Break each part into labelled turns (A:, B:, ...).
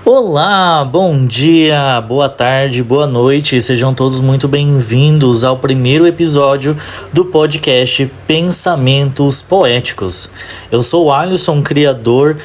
A: Olá, bom dia, boa tarde, boa noite, sejam todos muito bem-vindos ao primeiro episódio do podcast Pensamentos Poéticos. Eu sou o Alisson, criador,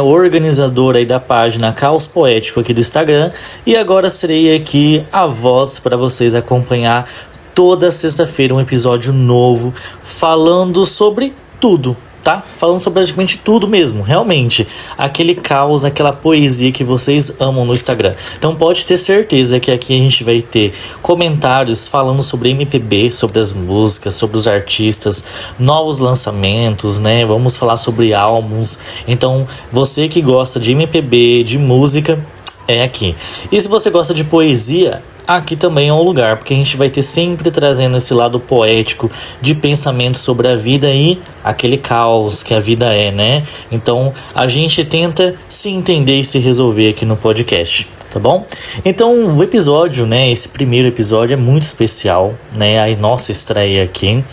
A: organizador aí da página Caos Poético aqui do Instagram, e agora serei aqui a voz para vocês acompanhar toda sexta-feira um episódio novo falando sobre tudo. Tá? Falando sobre praticamente tudo mesmo, realmente. Aquele caos, aquela poesia que vocês amam no Instagram. Então pode ter certeza que aqui a gente vai ter comentários falando sobre MPB, sobre as músicas, sobre os artistas, novos lançamentos, né? Vamos falar sobre álbuns. Então você que gosta de MPB, de música, é aqui. E se você gosta de poesia, aqui também é um lugar, porque a gente vai ter sempre trazendo esse lado poético de pensamento sobre a vida e aquele caos que a vida é, né? Então a gente tenta se entender e se resolver aqui no podcast, tá bom? Então o episódio, esse primeiro episódio é muito especial, a nossa estreia aqui.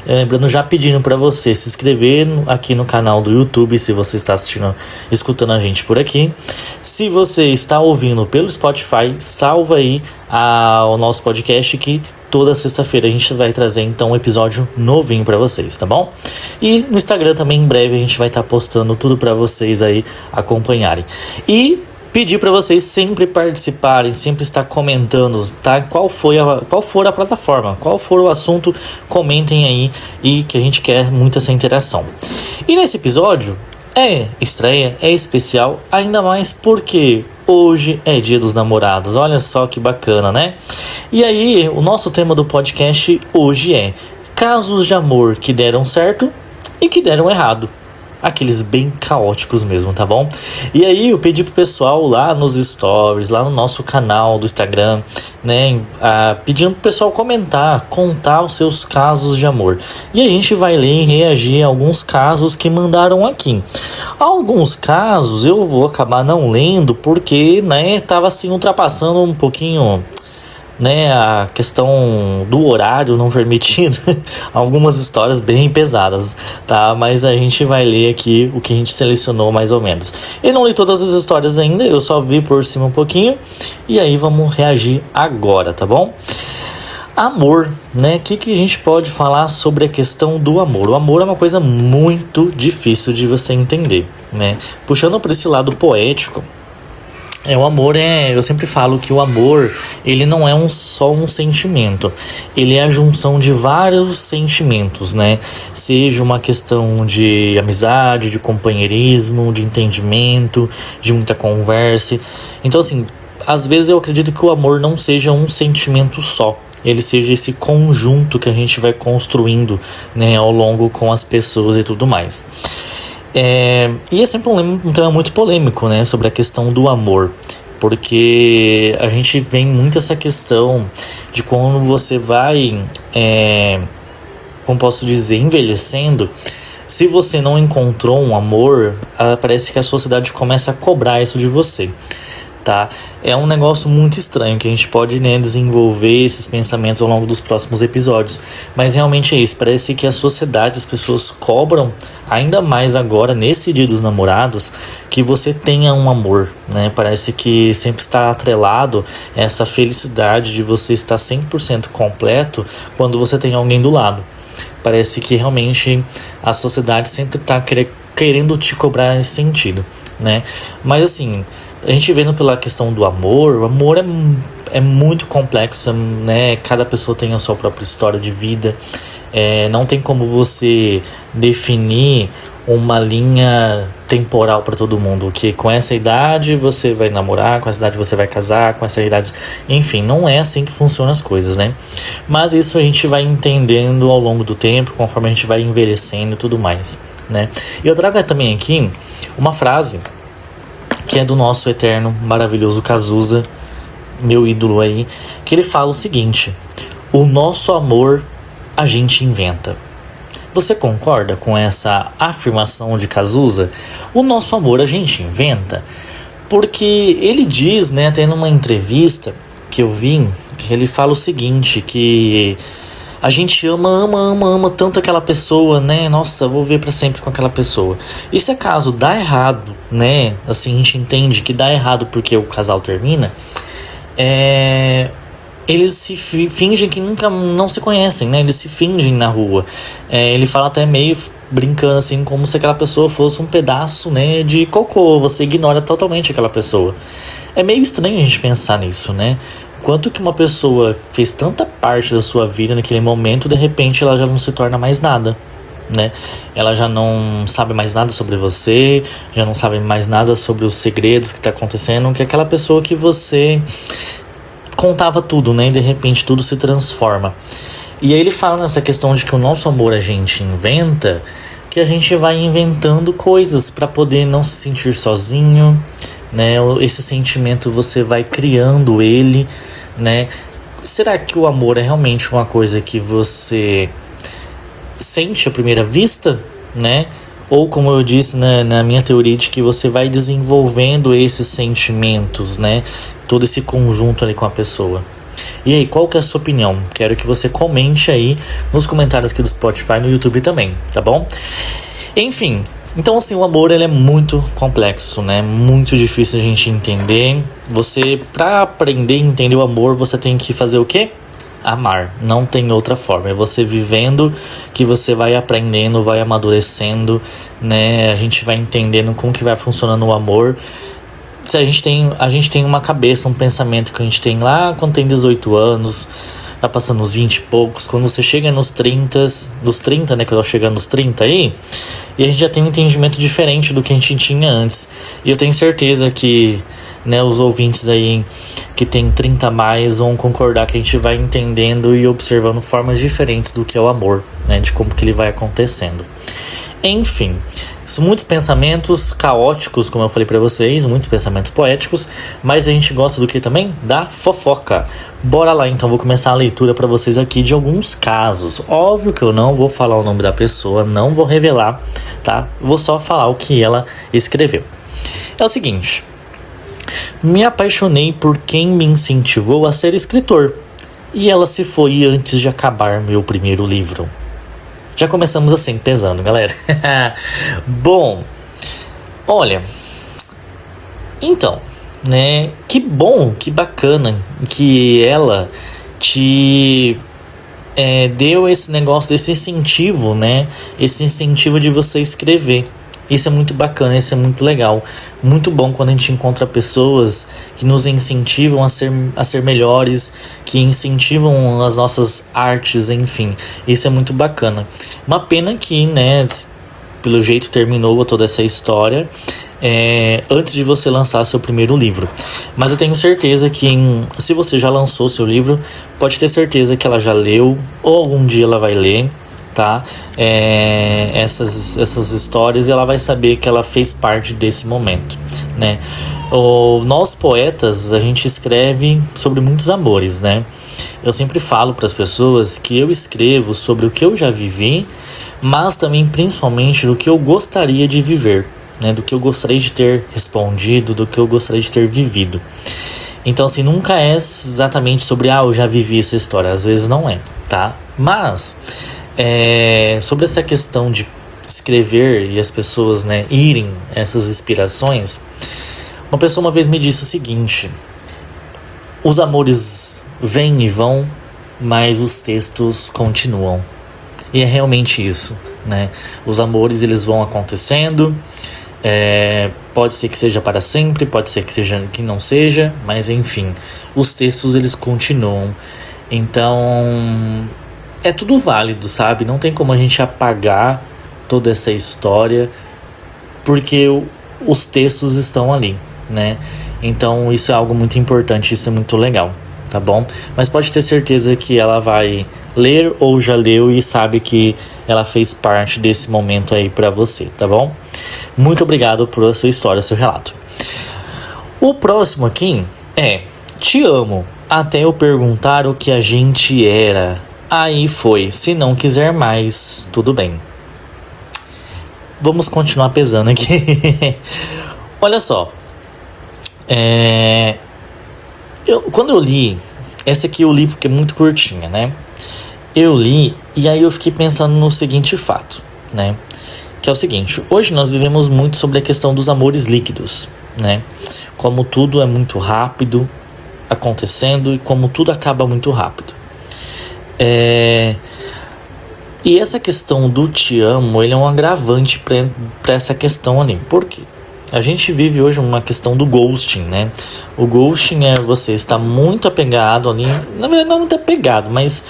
A: Lembrando, já pedindo para você se inscrever aqui no canal do YouTube, se você está escutando a gente por aqui. Se você está ouvindo pelo Spotify, salva aí o nosso podcast, que toda sexta-feira a gente vai trazer então um episódio novinho para vocês, tá bom? E no Instagram também em breve a gente vai estar postando tudo para vocês aí acompanharem. E pedir para vocês sempre participarem, sempre estar comentando, tá? Qual for a plataforma, qual for o assunto, comentem aí, e que a gente quer muito essa interação. E nesse episódio estreia, é especial, ainda mais porque hoje é Dia dos Namorados. Olha só que bacana, né? E aí, o nosso tema do podcast hoje é casos de amor que deram certo e que deram errado. Aqueles bem caóticos mesmo, tá bom? E aí eu pedi pro pessoal lá nos stories, lá no nosso canal do Instagram, pedindo pro pessoal contar os seus casos de amor. E a gente vai ler e reagir a alguns casos que mandaram aqui. Alguns casos eu vou acabar não lendo porque, tava assim ultrapassando um pouquinho, a questão do horário não permitindo algumas histórias bem pesadas, tá? Mas a gente vai ler aqui o que a gente selecionou mais ou menos. Eu não li todas as histórias ainda, eu só vi por cima um pouquinho, e aí vamos reagir agora, tá bom? Amor, O que a gente pode falar sobre a questão do amor? O amor é uma coisa muito difícil de você entender, Puxando para esse lado poético, o amor eu sempre falo que o amor, ele não é só um sentimento, ele é a junção de vários sentimentos, Seja uma questão de amizade, de companheirismo, de entendimento, de muita conversa. Então, assim, às vezes eu acredito que o amor não seja um sentimento só, ele seja esse conjunto que a gente vai construindo, ao longo com as pessoas e tudo mais. E é sempre um tema muito polêmico, sobre a questão do amor, porque a gente vem muito essa questão de quando você vai, como posso dizer, envelhecendo. Se você não encontrou um amor, parece que a sociedade começa a cobrar isso de você, tá? É um negócio muito estranho que a gente pode desenvolver esses pensamentos ao longo dos próximos episódios, mas realmente é isso, parece que a sociedade, as pessoas cobram ainda mais agora, nesse Dia dos Namorados, que você tenha um amor, Parece que sempre está atrelado essa felicidade de você estar 100% completo quando você tem alguém do lado. Parece que realmente a sociedade sempre está querendo te cobrar nesse sentido, Mas assim, a gente vendo pela questão do amor, o amor é muito complexo, Cada pessoa tem a sua própria história de vida. Não tem como você definir uma linha temporal para todo mundo, que com essa idade você vai namorar, com essa idade você vai casar, com essa idade... Enfim, não é assim que funcionam as coisas, Mas isso a gente vai entendendo ao longo do tempo, conforme a gente vai envelhecendo e tudo mais, E eu trago também aqui uma frase que é do nosso eterno, maravilhoso Cazuza, meu ídolo aí, que ele fala o seguinte: o nosso amor a gente inventa. Você concorda com essa afirmação de Cazuza? O nosso amor a gente inventa? Porque ele diz, até numa entrevista que eu vi, ele fala o seguinte, que A gente ama tanto aquela pessoa, né? Nossa, vou ver pra sempre com aquela pessoa. E se acaso dá errado, né? Assim, a gente entende que dá errado porque o casal termina. Eles se fingem que nunca não se conhecem, né? Eles se fingem na rua. Ele fala até meio brincando assim, como se aquela pessoa fosse um pedaço, né, de cocô. Você ignora totalmente aquela pessoa. É meio estranho a gente pensar nisso, né? Quanto que uma pessoa fez tanta parte da sua vida naquele momento, de repente ela já não se torna mais nada, né? Ela já não sabe mais nada sobre você, já não sabe mais nada sobre os segredos que está acontecendo, que é aquela pessoa que você contava tudo, né? E de repente tudo se transforma. E aí ele fala nessa questão de que o nosso amor a gente inventa, que a gente vai inventando coisas para poder não se sentir sozinho, né? Esse sentimento você vai criando ele, né? Será que o amor é realmente uma coisa que você sente à primeira vista, né? Ou como eu disse na minha teoria de que você vai desenvolvendo esses sentimentos, né? Todo esse conjunto ali com a pessoa. E aí, qual que é a sua opinião? Quero que você comente aí nos comentários aqui do Spotify e no YouTube também, tá bom? Enfim, então assim, o amor ele é muito complexo, né? Muito difícil a gente entender. Pra aprender a entender o amor, você tem que fazer o quê? Amar. Não tem outra forma. É você vivendo que você vai aprendendo, vai amadurecendo, né? A gente vai entendendo como que vai funcionando o amor. Se a gente tem uma cabeça, um pensamento que a gente tem lá quando tem 18 anos, vai passando uns 20 e poucos, quando você chega nos 30, né, que eu tô chegando nos 30 aí, e a gente já tem um entendimento diferente do que a gente tinha antes. E eu tenho certeza que, né, os ouvintes aí que tem 30 a mais vão concordar que a gente vai entendendo e observando formas diferentes do que é o amor, né, de como que ele vai acontecendo. Enfim, são muitos pensamentos caóticos, como eu falei pra vocês, muitos pensamentos poéticos, mas a gente gosta do que também? Da fofoca. Bora lá, então, vou começar a leitura pra vocês aqui de alguns casos. Óbvio que eu não vou falar o nome da pessoa, não vou revelar, tá? Vou só falar o que ela escreveu. É o seguinte: me apaixonei por quem me incentivou a ser escritor, e ela se foi antes de acabar meu primeiro livro. Já começamos assim, pesando, galera. Bom, olha, então, né, que bom, que bacana que ela te deu esse negócio, desse incentivo, né, esse incentivo de você escrever. Isso é muito bacana, isso é muito legal. Muito bom quando a gente encontra pessoas que nos incentivam a ser melhores, que incentivam as nossas artes, enfim. Isso é muito bacana. Uma pena que, né, pelo jeito terminou toda essa história antes de você lançar seu primeiro livro. Mas eu tenho certeza que se você já lançou seu livro, pode ter certeza que ela já leu, ou algum dia ela vai ler, tá? Essas histórias, e ela vai saber que ela fez parte desse momento, né? Nós poetas, a gente escreve sobre muitos amores, né? Eu sempre falo para as pessoas que eu escrevo sobre o que eu já vivi, mas também principalmente do que eu gostaria de viver, né? Do que eu gostaria de ter respondido, do que eu gostaria de ter vivido. Então, assim, nunca é exatamente sobre eu já vivi essa história. Às vezes não é, tá? Mas sobre essa questão de escrever e as pessoas, né, irem essas inspirações, uma pessoa uma vez me disse o seguinte: os amores vêm e vão, mas os textos continuam. E é realmente isso, né? Os amores, eles vão acontecendo, pode ser que seja para sempre, pode ser que não seja, mas enfim, os textos, eles continuam. Então é tudo válido, sabe? Não tem como a gente apagar toda essa história, porque os textos estão ali, né? Então isso é algo muito importante, isso é muito legal, tá bom? Mas pode ter certeza que ela vai ler ou já leu e sabe que ela fez parte desse momento aí pra você, tá bom? Muito obrigado por sua história, seu relato. O próximo aqui é: te amo, até eu perguntar o que a gente era. Aí foi, se não quiser mais, tudo bem. Vamos continuar pesando aqui. Olha só. Quando eu li, essa aqui eu li porque é muito curtinha, né? eu li e aí eu fiquei pensando no seguinte fato, né? Que é o seguinte, hoje nós vivemos muito sobre a questão dos amores líquidos, né? Como tudo é muito rápido acontecendo e como tudo acaba muito rápido. E essa questão do te amo, ele é um agravante para essa questão ali. Por quê? A gente vive hoje uma questão do ghosting, né? O ghosting é você estar muito apegado ali. Na verdade, não é muito apegado, mas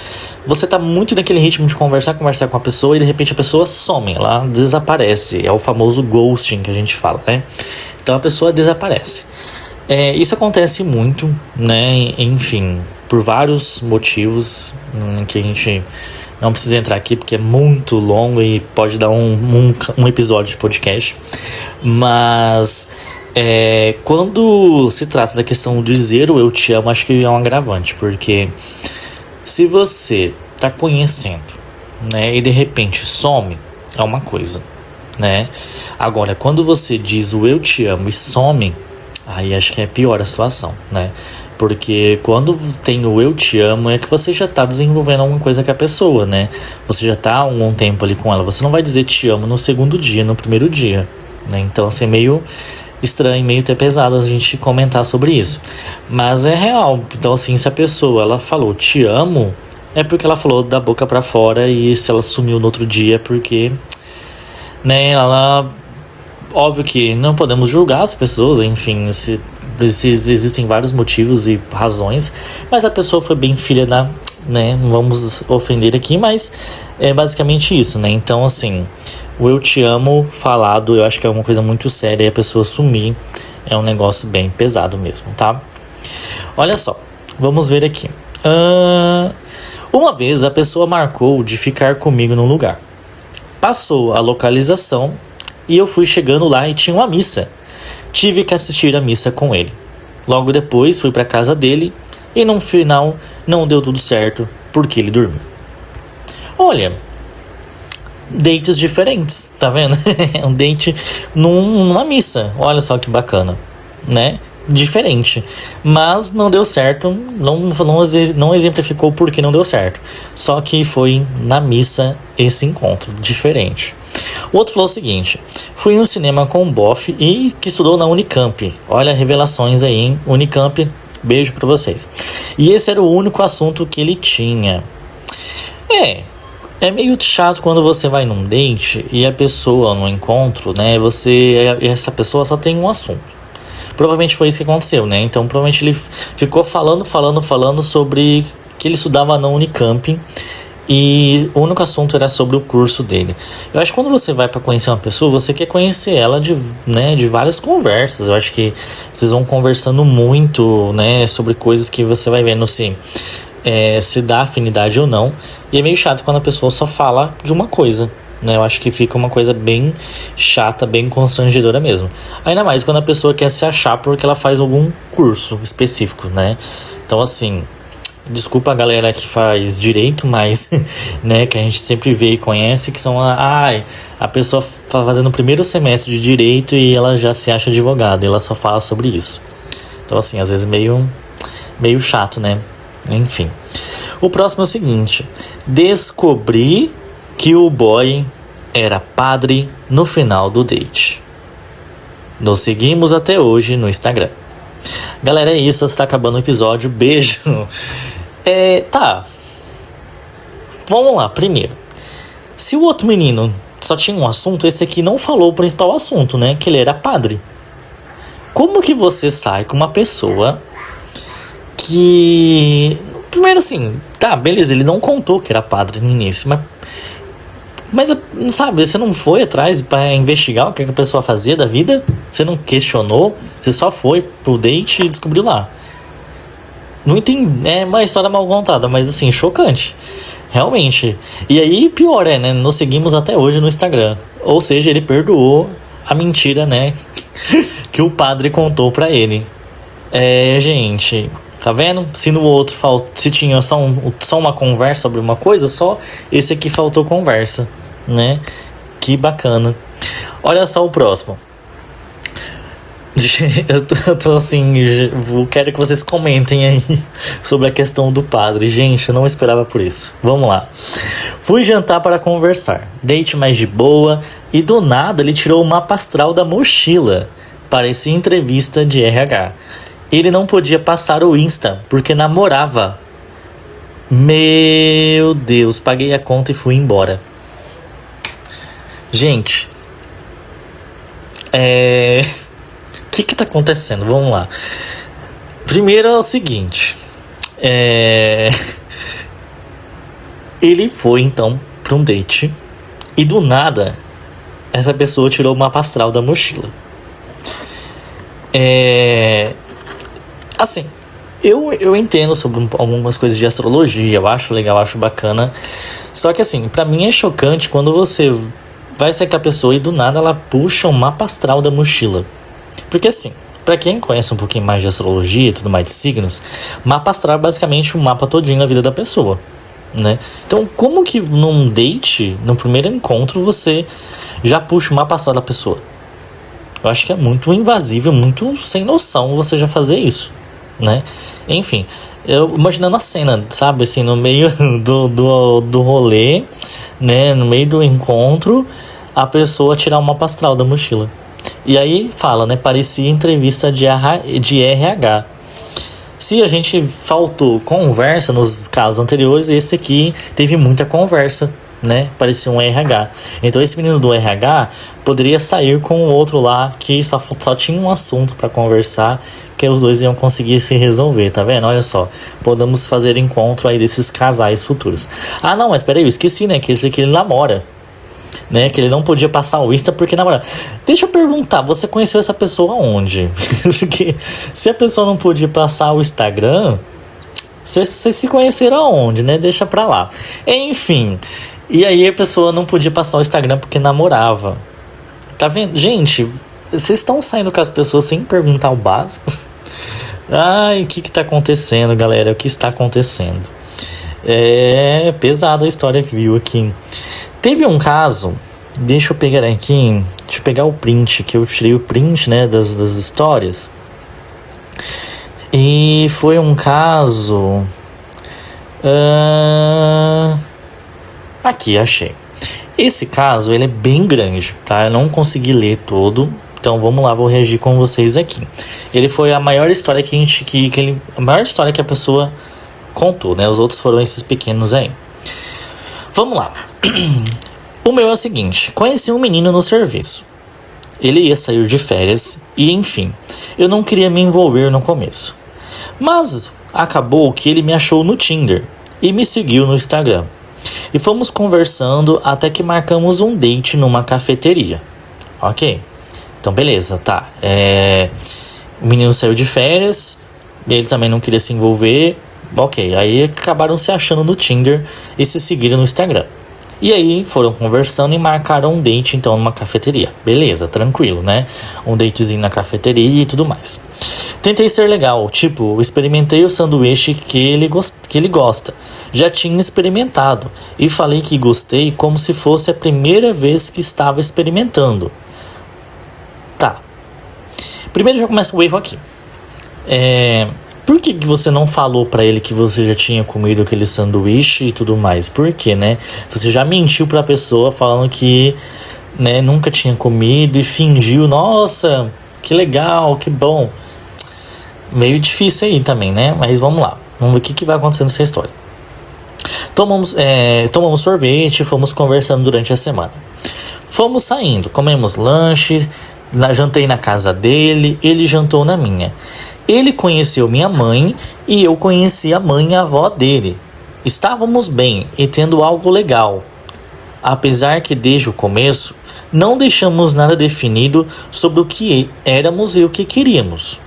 A: você está muito naquele ritmo de conversar com a pessoa e de repente a pessoa some, ela desaparece. É o famoso ghosting que a gente fala, né? Então a pessoa desaparece. Isso acontece muito, né? Enfim, por vários motivos que a gente não precisa entrar aqui porque é muito longo e pode dar um episódio de podcast. Mas quando se trata da questão de dizer o eu te amo, acho que é um agravante, porque se você tá conhecendo, né, e de repente some, é uma coisa, né? Agora, quando você diz o eu te amo e some, aí acho que é pior a situação, né? Porque quando tem o eu te amo é que você já tá desenvolvendo alguma coisa com a pessoa, né? Você já tá há algum tempo ali com ela. Você não vai dizer te amo no segundo dia, no primeiro dia, né? Então, assim, é meio estranho, meio até pesado a gente comentar sobre isso. Mas é real. Então, assim, se a pessoa, ela falou te amo, é porque ela falou da boca pra fora. E se ela sumiu no outro dia, é porque, né, ela... Óbvio que não podemos julgar as pessoas, enfim, se existem vários motivos e razões, mas a pessoa foi bem filha da, né, não vamos ofender aqui, mas é basicamente isso, né? Então, assim, o eu te amo falado, eu acho que é uma coisa muito séria, e a pessoa sumir é um negócio bem pesado mesmo, tá? Olha só, vamos ver aqui. Uma vez a pessoa marcou de ficar comigo num lugar. Passou a localização e eu fui chegando lá e tinha uma missa. Tive que assistir a missa com ele. Logo depois fui para casa dele e no final não deu tudo certo porque ele dormiu. Olha, dates diferentes, tá vendo? Um date numa missa. Olha só que bacana, né? Diferente, mas não deu certo, não exemplificou por que não deu certo. Só que foi na missa esse encontro diferente. O outro falou o seguinte: fui no cinema com um bofe e que estudou na Unicamp. Olha, revelações aí, hein? Unicamp, beijo pra vocês. E esse era o único assunto que ele tinha. É meio chato quando você vai num date e a pessoa no encontro, né? Essa pessoa só tem um assunto. Provavelmente foi isso que aconteceu, né? Então provavelmente ele ficou falando sobre que ele estudava na Unicamp. E o único assunto era sobre o curso dele. Eu acho que quando você vai para conhecer uma pessoa, você quer conhecer ela de várias conversas. Eu acho que vocês vão conversando muito, né, sobre coisas que você vai vendo se dá afinidade ou não. E é meio chato quando a pessoa só fala de uma coisa, né? Eu acho que fica uma coisa bem chata, bem constrangedora mesmo. Ainda mais quando a pessoa quer se achar porque ela faz algum curso específico, né? Então, assim... Desculpa a galera que faz direito, mas, né, que a gente sempre vê e conhece, que são a pessoa fazendo o primeiro semestre de direito e ela já se acha advogada, e ela só fala sobre isso. Então, assim, às vezes meio chato, né? Enfim. O próximo é o seguinte: descobri que o boy era padre no final do date. Nos seguimos até hoje no Instagram. Galera, é isso, está acabando o episódio. Beijo. Tá. Vamos lá, primeiro. Se o outro menino só tinha um assunto, esse aqui não falou o principal assunto, né? Que ele era padre. Como que você sai com uma pessoa que... Primeiro assim, tá, beleza, ele não contou que era padre no início, mas sabe, você não foi atrás pra investigar o que a pessoa fazia da vida? Você não questionou? Você só foi pro date e descobriu lá. Não entendi, é uma história mal contada, mas assim, chocante. Realmente. E aí, pior né? Nos seguimos até hoje no Instagram. Ou seja, ele perdoou a mentira, né? Que o padre contou pra ele. Gente... Tá vendo? Se no outro se tinha só uma conversa sobre uma coisa, só esse aqui faltou conversa, né? Que bacana. Olha só o próximo. Eu tô assim, eu quero que vocês comentem aí sobre a questão do padre. Gente, eu não esperava por isso. Vamos lá. Fui jantar para conversar, date mais de boa, e do nada ele tirou o mapa astral da mochila. Parecia entrevista de RH. Ele não podia passar o Insta, porque namorava. Meu Deus, paguei a conta e fui embora. Gente, o que tá acontecendo? Vamos lá. Primeiro é o seguinte. Ele foi então para um date e do nada essa pessoa tirou o mapa astral da mochila. Assim, eu entendo sobre algumas coisas de astrologia, eu acho legal, eu acho bacana. Só que assim, pra mim é chocante quando você vai sair com a pessoa e do nada ela puxa o mapa astral da mochila. Porque assim, pra quem conhece um pouquinho mais de astrologia e tudo mais de signos, mapa astral é basicamente um mapa todinho da vida da pessoa, né? Então, como que num date, no primeiro encontro, você já puxa o mapa astral da pessoa? Eu acho que é muito invasivo, muito sem noção você já fazer isso, né? Enfim, eu imaginando a cena, sabe? Assim, no meio do rolê, né? No meio do encontro, a pessoa tirar o mapa astral da mochila. E aí fala, né? Parecia entrevista de RH. Se a gente faltou conversa nos casos anteriores, esse aqui teve muita conversa, né? Parecia um RH. Então esse menino do RH poderia sair com o outro lá que só tinha um assunto para conversar, que os dois iam conseguir se resolver, tá vendo? Olha só, podemos fazer encontro aí desses casais futuros. Ah não, mas peraí, eu esqueci, né? Que esse aqui ele namora, né? Que ele não podia passar o Insta porque namorava. Deixa eu perguntar, você conheceu essa pessoa onde? Porque se a pessoa não podia passar o Instagram, vocês se conheceram aonde, né? Deixa pra lá. Enfim, e aí a pessoa não podia passar o Instagram porque namorava. Tá vendo? Gente, vocês estão saindo com as pessoas sem perguntar o básico? Ai, o que tá acontecendo, galera? O que está acontecendo? É pesada a história que viu aqui. Teve um caso, deixa eu pegar aqui, deixa eu pegar o print, que eu tirei o print, né, das histórias. E foi um caso... Aqui, achei. Esse caso, ele é bem grande, tá? Eu não consegui ler todo, então vamos lá, vou reagir com vocês aqui. Ele foi a maior história a maior história que a pessoa contou, né? Os outros foram esses pequenos aí. Vamos lá. O meu é o seguinte: conheci um menino no serviço. Ele ia sair de férias e, enfim, eu não queria me envolver no começo. Mas acabou que ele me achou no Tinder e me seguiu no Instagram. E fomos conversando até que marcamos um date numa cafeteria. Ok? Então beleza, tá. O menino saiu de férias, ele também não queria se envolver. Ok, aí acabaram se achando no Tinder e se seguiram no Instagram. E aí foram conversando e marcaram um date então numa cafeteria. Beleza, tranquilo, né? Um datezinho na cafeteria e tudo mais. Tentei ser legal, tipo, experimentei o sanduíche que ele gosta. Já tinha experimentado e falei que gostei como se fosse a primeira vez que estava experimentando. Tá. Primeiro já começa o erro aqui. Por que você não falou pra ele que você já tinha comido aquele sanduíche e tudo mais? Por quê, né? Você já mentiu pra pessoa falando que, né, nunca tinha comido e fingiu, nossa, que legal, que bom. Meio difícil aí também, né? Mas vamos lá. Vamos ver o que vai acontecer nessa história. Tomamos sorvete, fomos conversando durante a semana. Fomos saindo, comemos lanche, jantei na casa dele, ele jantou na minha. Ele conheceu minha mãe e eu conheci a mãe e a avó dele. Estávamos bem e tendo algo legal. Apesar que desde o começo não deixamos nada definido sobre o que éramos e o que queríamos.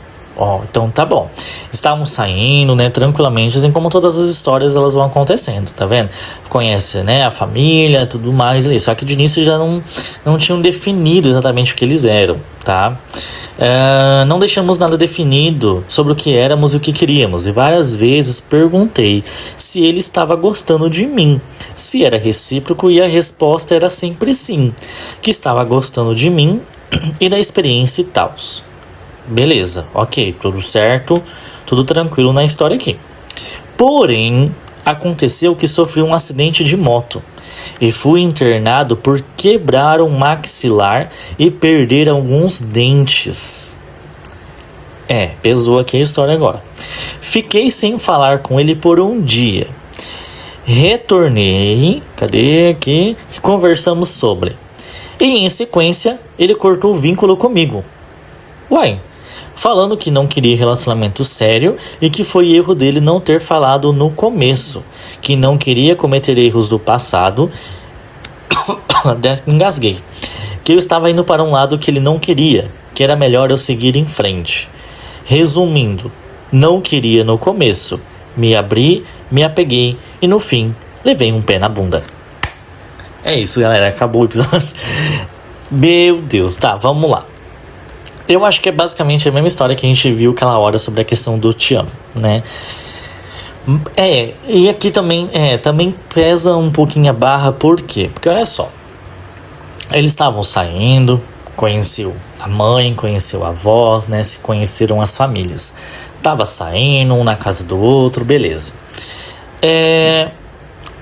A: Então tá bom. Estávamos saindo, né, tranquilamente, assim como todas as histórias elas vão acontecendo, tá vendo? Conhece, né, a família, tudo mais ali. Só que de início já não tinham definido exatamente o que eles eram, tá? Não deixamos nada definido sobre o que éramos e o que queríamos. E várias vezes perguntei se ele estava gostando de mim, se era recíproco, e a resposta era sempre sim, que estava gostando de mim e da experiência e tals. Beleza, ok, tudo certo, tudo tranquilo na história aqui. Porém, aconteceu que sofri um acidente de moto e fui internado por quebrar um maxilar e perder alguns dentes. Pesou aqui a história agora. Fiquei sem falar com ele por um dia. Retornei, cadê aqui? Conversamos sobre. E em sequência, ele cortou o vínculo comigo. Uai, falando que não queria relacionamento sério e que foi erro dele não ter falado no começo, que não queria cometer erros do passado. Engasguei. Que eu estava indo para um lado que ele não queria, que era melhor eu seguir em frente. Resumindo, não queria no começo, me abri, me apeguei e no fim levei um pé na bunda. É isso, galera, acabou o episódio. Meu Deus, tá, vamos lá. Eu acho que é basicamente a mesma história que a gente viu aquela hora sobre a questão do te amo, né? E aqui também pesa um pouquinho a barra, por quê? Porque olha só, eles estavam saindo, conheceu a mãe, conheceu a avó, né? Se conheceram as famílias. Tava saindo, um na casa do outro, beleza.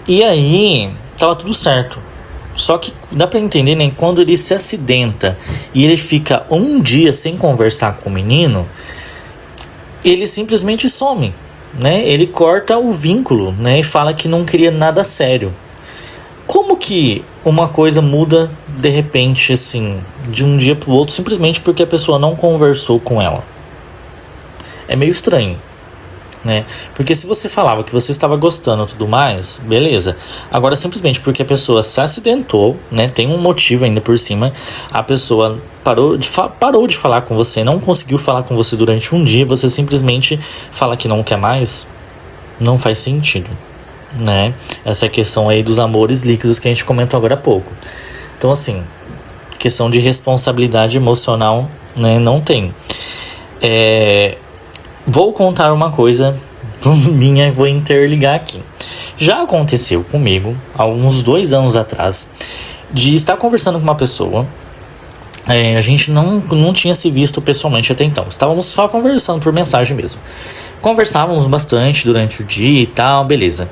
A: E aí, tava tudo certo. Só que dá pra entender, né? Quando ele se acidenta e ele fica um dia sem conversar com o menino, ele simplesmente some, né? Ele corta o vínculo, né? E fala que não queria nada sério. Como que uma coisa muda de repente, assim, de um dia pro outro, simplesmente porque a pessoa não conversou com ela? É meio estranho, né? Porque se você falava que você estava gostando e tudo mais, beleza. Agora, simplesmente porque a pessoa se acidentou, né? Tem um motivo ainda por cima. A pessoa parou de falar com você, não conseguiu falar com você durante um dia. Você simplesmente fala que não quer mais. Não faz sentido, né? Essa questão aí dos amores líquidos que a gente comentou agora há pouco. Então, assim, questão de responsabilidade emocional, né? Não tem. Vou contar uma coisa minha, vou interligar aqui. Já aconteceu comigo, há uns 2 anos atrás, de estar conversando com uma pessoa. A gente não tinha se visto pessoalmente até então. Estávamos só conversando por mensagem mesmo. Conversávamos bastante durante o dia e tal, beleza.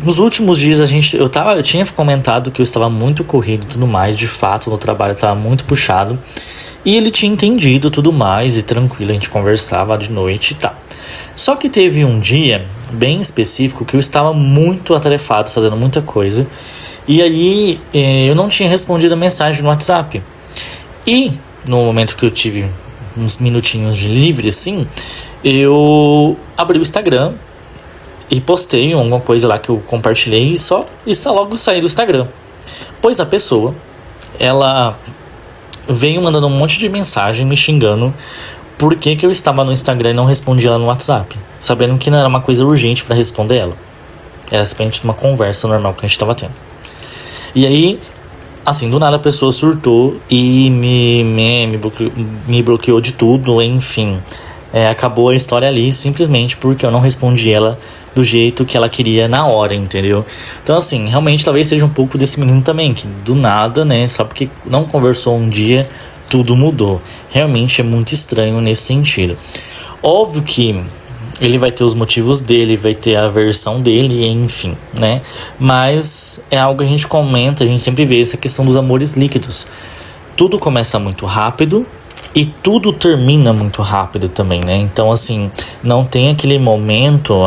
A: Nos últimos dias eu tinha comentado que eu estava muito corrido e tudo mais. De fato, no trabalho estava muito puxado. E ele tinha entendido tudo mais e tranquilo, a gente conversava de noite e tal. Só que teve um dia bem específico que eu estava muito atarefado, fazendo muita coisa. E aí eu não tinha respondido a mensagem no WhatsApp. E no momento que eu tive uns minutinhos de livre assim, eu abri o Instagram e postei alguma coisa lá que eu compartilhei e só logo saí do Instagram. Pois a pessoa, ela veio mandando um monte de mensagem me xingando por que eu estava no Instagram e não respondi ela no WhatsApp, sabendo que não era uma coisa urgente para responder ela. Era simplesmente uma conversa normal que a gente estava tendo. E aí, assim, do nada a pessoa surtou e me bloqueou de tudo, enfim. Acabou a história ali simplesmente porque eu não respondi ela do jeito que ela queria na hora, entendeu? Então, assim, realmente talvez seja um pouco desse menino também, que do nada, né, só porque não conversou um dia, tudo mudou. Realmente é muito estranho nesse sentido. Óbvio que ele vai ter os motivos dele, vai ter a versão dele, enfim, né? Mas é algo que a gente comenta, a gente sempre vê essa questão dos amores líquidos. Tudo começa muito rápido e tudo termina muito rápido também, né? Então, assim, não tem aquele momento,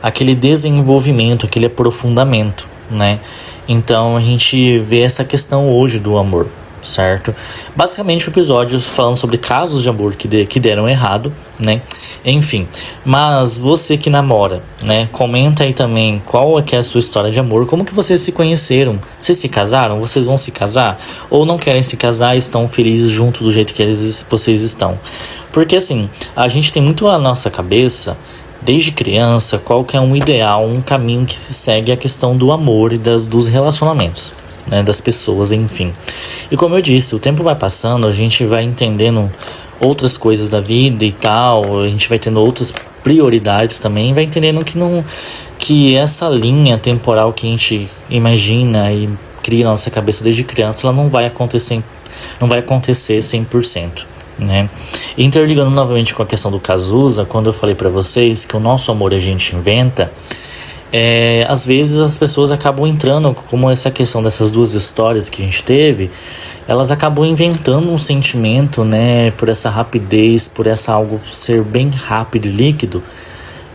A: aquele desenvolvimento, aquele aprofundamento, né? Então, a gente vê essa questão hoje do amor, certo? Basicamente, o episódio falando sobre casos de amor que deram errado, né? Enfim, mas você que namora, né? Comenta aí também qual é que é a sua história de amor, como que vocês se conheceram, vocês se casaram, vocês vão se casar ou não querem se casar e estão felizes junto do jeito que vocês estão. Porque assim, a gente tem muito na nossa cabeça, desde criança, qual que é um ideal, um caminho que se segue a questão do amor e dos relacionamentos, né, das pessoas, enfim. E como eu disse, o tempo vai passando, a gente vai entendendo outras coisas da vida e tal, a gente vai tendo outras prioridades também, vai entendendo que essa linha temporal que a gente imagina e cria na nossa cabeça desde criança, ela não vai acontecer não vai acontecer 100%, né? Interligando novamente com a questão do Cazuza, quando eu falei pra vocês que o nosso amor a gente inventa, às vezes as pessoas acabam entrando, como essa questão dessas duas histórias que a gente teve, elas acabam inventando um sentimento, né, por essa rapidez, por essa algo ser bem rápido e líquido,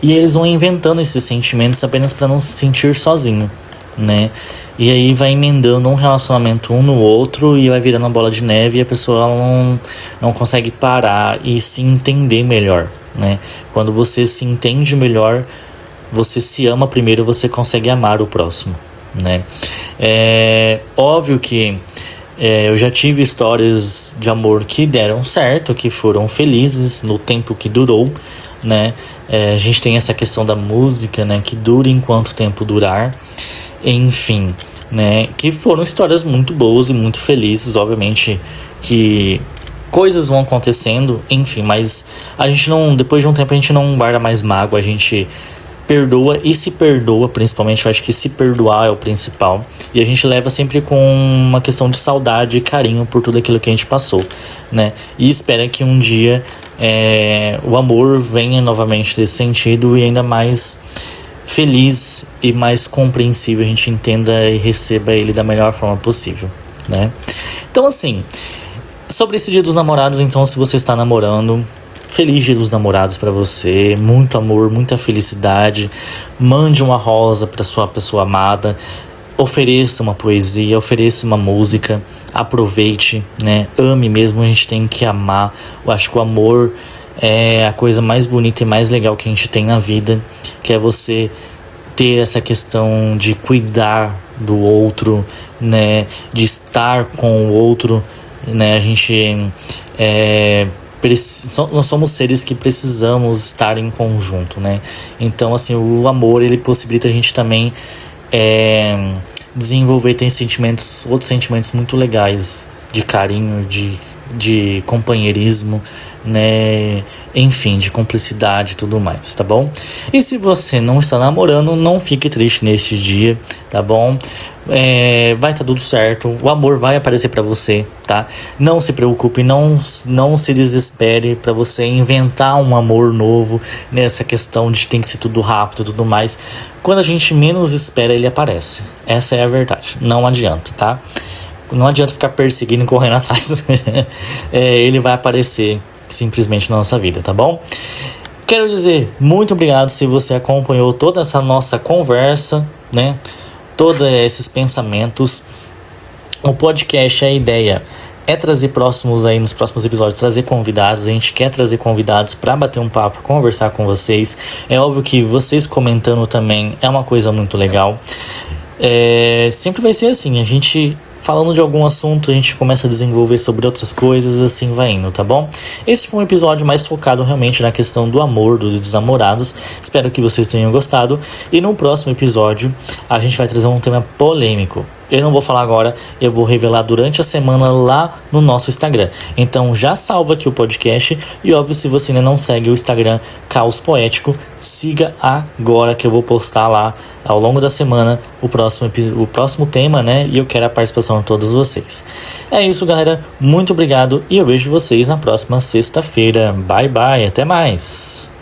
A: e eles vão inventando esses sentimentos apenas para não se sentir sozinho, né? E aí vai emendando um relacionamento um no outro e vai virando uma bola de neve, e a pessoa não consegue parar e se entender melhor, né? Quando você se entende melhor, você se ama primeiro, você consegue amar o próximo, né? É óbvio que eu já tive histórias de amor que deram certo, que foram felizes no tempo que durou, né? A gente tem essa questão da música, né? Que dura enquanto tempo durar. Enfim, né? Que foram histórias muito boas e muito felizes. Obviamente que coisas vão acontecendo, enfim, mas a gente não, depois de um tempo a gente não guarda mais mágoa, a gente perdoa e se perdoa, principalmente. Eu acho que se perdoar é o principal, e a gente leva sempre com uma questão de saudade e carinho por tudo aquilo que a gente passou, né? E espera que um dia o amor venha novamente desse sentido, e ainda mais feliz e mais compreensível, a gente entenda e receba ele da melhor forma possível, né? Então, assim, sobre esse Dia dos Namorados, então, se você está namorando, feliz Dia dos Namorados para você, muito amor, muita felicidade. Mande uma rosa para sua pessoa amada, ofereça uma poesia, ofereça uma música, aproveite, né? Ame mesmo, a gente tem que amar. Eu acho que o amor é a coisa mais bonita e mais legal que a gente tem na vida, que é você ter essa questão de cuidar do outro, né? De estar com o outro, né? A gente nós somos seres que precisamos estar em conjunto, né? Então, assim, o amor, ele possibilita a gente também desenvolver, tem outros sentimentos muito legais, de carinho, de companheirismo, né? Enfim, de cumplicidade e tudo mais, tá bom? E se você não está namorando, não fique triste neste dia, tá bom? Vai estar tudo certo, o amor vai aparecer pra você, tá? Não se preocupe, não se desespere pra você inventar um amor novo nessa questão de tem que ser tudo rápido e tudo mais. Quando a gente menos espera, ele aparece. Essa é a verdade, não adianta, tá? Não adianta ficar perseguindo e correndo atrás. Ele vai aparecer simplesmente na nossa vida, tá bom? Quero dizer muito obrigado se você acompanhou toda essa nossa conversa, né? Todos esses pensamentos. O podcast, a ideia é trazer nos próximos episódios, trazer convidados. A gente quer trazer convidados para bater um papo, conversar com vocês. É óbvio que vocês comentando também é uma coisa muito legal. Sempre vai ser assim, a gente falando de algum assunto, a gente começa a desenvolver sobre outras coisas, assim vai indo, tá bom? Esse foi um episódio mais focado realmente na questão do amor, dos namorados. Espero que vocês tenham gostado. E no próximo episódio, a gente vai trazer um tema polêmico. Eu não vou falar agora, eu vou revelar durante a semana lá no nosso Instagram. Então já salva aqui o podcast. E óbvio, se você ainda não segue o Instagram Caos Poético, siga agora, que eu vou postar lá ao longo da semana o próximo tema, né? E eu quero a participação de todos vocês. É isso, galera. Muito obrigado e eu vejo vocês na próxima sexta-feira. Bye, bye. Até mais.